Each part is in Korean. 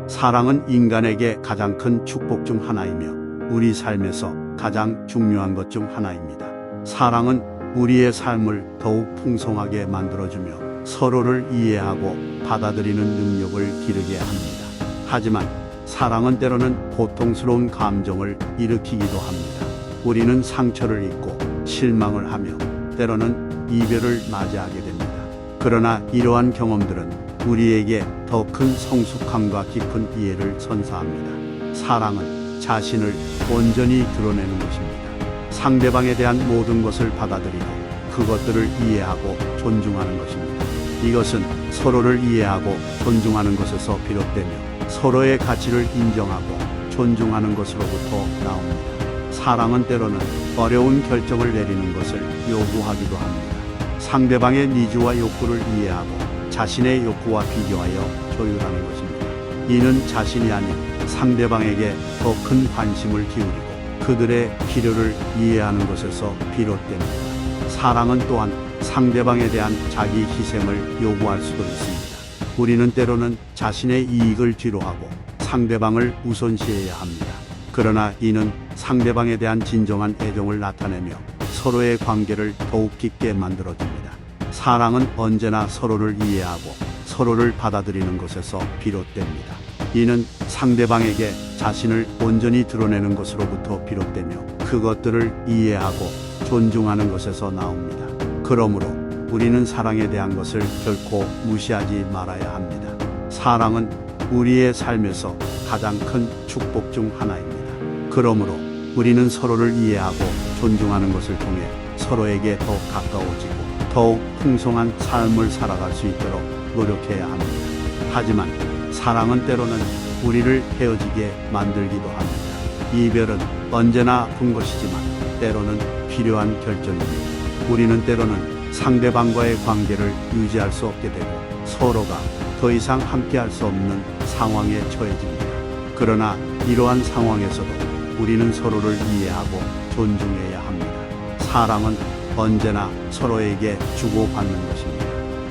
사랑은 인간에게 가장 큰 축복 중 하나이며 우리 삶에서 가장 중요한 것 중 하나입니다. 사랑은 우리의 삶을 더욱 풍성하게 만들어주며 서로를 이해하고 받아들이는 능력을 기르게 합니다. 하지만 사랑은 때로는 고통스러운 감정을 일으키기도 합니다. 우리는 상처를 입고 실망을 하며 때로는 이별을 맞이하게 됩니다. 그러나 이러한 경험들은 우리에게 더 큰 성숙함과 깊은 이해를 선사합니다. 사랑은 자신을 온전히 드러내는 것입니다. 상대방에 대한 모든 것을 받아들이고 그것들을 이해하고 존중하는 것입니다. 이것은 서로를 이해하고 존중하는 것에서 비롯되며 서로의 가치를 인정하고 존중하는 것으로부터 나옵니다. 사랑은 때로는 어려운 결정을 내리는 것을 요구하기도 합니다. 상대방의 니즈와 욕구를 이해하고 자신의 욕구와 비교하여 조율하는 것입니다. 이는 자신이 아닌 상대방에게 더 큰 관심을 기울이고 그들의 필요를 이해하는 것에서 비롯됩니다. 사랑은 또한 상대방에 대한 자기 희생을 요구할 수도 있습니다. 우리는 때로는 자신의 이익을 뒤로하고 상대방을 우선시해야 합니다. 그러나 이는 상대방에 대한 진정한 애정을 나타내며 서로의 관계를 더욱 깊게 만들어줍니다. 사랑은 언제나 서로를 이해하고 서로를 받아들이는 것에서 비롯됩니다. 이는 상대방에게 자신을 온전히 드러내는 것으로부터 비롯되며 그것들을 이해하고 존중하는 것에서 나옵니다. 그러므로 우리는 사랑에 대한 것을 결코 무시하지 말아야 합니다. 사랑은 우리의 삶에서 가장 큰 축복 중 하나입니다. 그러므로 우리는 서로를 이해하고 존중하는 것을 통해 서로에게 더 가까워지고 더욱 풍성한 삶을 살아갈 수 있도록 노력해야 합니다. 하지만 사랑은 때로는 우리를 헤어지게 만들기도 합니다. 이별은 언제나 아픈 것이지만 때로는 필요한 결정입니다. 우리는 때로는 상대방과의 관계를 유지할 수 없게 되고 서로가 더 이상 함께할 수 없는 상황에 처해집니다. 그러나 이러한 상황에서도 우리는 서로를 이해하고 존중해야 합니다. 사랑은 언제나 서로에게 주고받는 것입니다.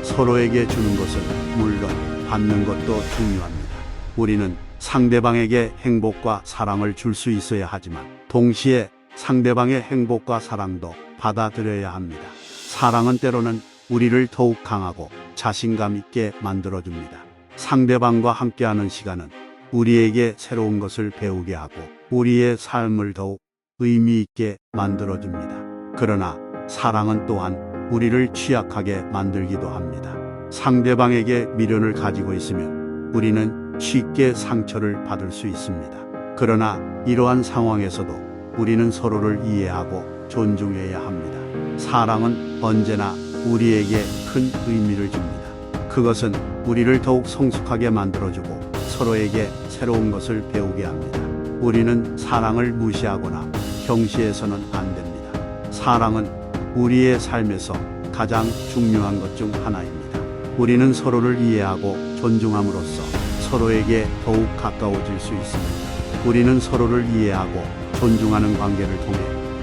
서로에게 주는 것은 물론 받는 것도 중요합니다. 우리는 상대방에게 행복과 사랑을 줄 수 있어야 하지만 동시에 상대방의 행복과 사랑도 받아들여야 합니다. 사랑은 때로는 우리를 더욱 강하고 자신감 있게 만들어줍니다. 상대방과 함께하는 시간은 우리에게 새로운 것을 배우게 하고 우리의 삶을 더욱 의미 있게 만들어줍니다. 그러나 사랑은 또한 우리를 취약하게 만들기도 합니다. 상대방에게 미련을 가지고 있으면 우리는 쉽게 상처를 받을 수 있습니다. 그러나 이러한 상황에서도 우리는 서로를 이해하고 존중해야 합니다. 사랑은 언제나 우리에게 큰 의미를 줍니다. 그것은 우리를 더욱 성숙하게 만들어주고 서로에게 새로운 것을 배우게 합니다. 우리는 사랑을 무시하거나 경시해서는 안 됩니다. 사랑은 우리의 삶에서 가장 중요한 것 중 하나입니다. 우리는 서로를 이해하고 존중함으로써 서로에게 더욱 가까워질 수 있습니다. 우리는 서로를 이해하고 존중하는 관계를 통해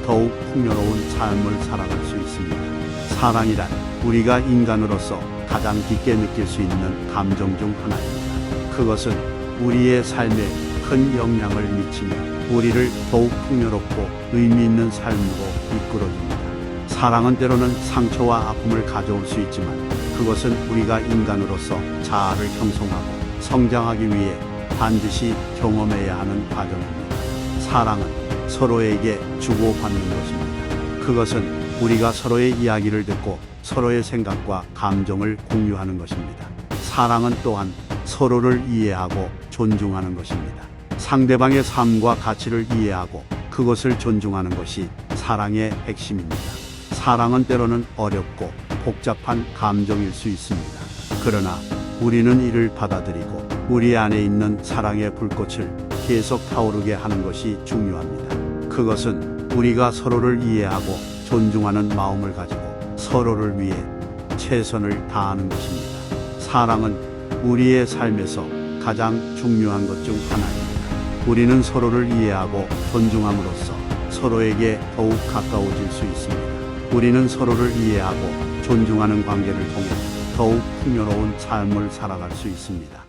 더욱 풍요로운 삶을 살아갈 수 있습니다. 사랑이란 우리가 인간으로서 가장 깊게 느낄 수 있는 감정 중 하나입니다. 그것은 우리의 삶에 큰 영향을 미치며 우리를 더욱 풍요롭고 의미 있는 삶으로 이끌어줍니다. 사랑은 때로는 상처와 아픔을 가져올 수 있지만 그것은 우리가 인간으로서 자아를 형성하고 성장하기 위해 반드시 경험해야 하는 과정입니다. 사랑은 서로에게 주고받는 것입니다. 그것은 우리가 서로의 이야기를 듣고 서로의 생각과 감정을 공유하는 것입니다. 사랑은 또한 서로를 이해하고 존중하는 것입니다. 상대방의 삶과 가치를 이해하고 그것을 존중하는 것이 사랑의 핵심입니다. 사랑은 때로는 어렵고 복잡한 감정일 수 있습니다. 그러나 우리는 이를 받아들이고 우리 안에 있는 사랑의 불꽃을 계속 타오르게 하는 것이 중요합니다. 그것은 우리가 서로를 이해하고 존중하는 마음을 가지고 서로를 위해 최선을 다하는 것입니다. 사랑은 우리의 삶에서 가장 중요한 것 중 하나입니다. 우리는 서로를 이해하고 존중함으로써 서로에게 더욱 가까워질 수 있습니다. 우리는 서로를 이해하고 존중하는 관계를 통해 더욱 풍요로운 삶을 살아갈 수 있습니다.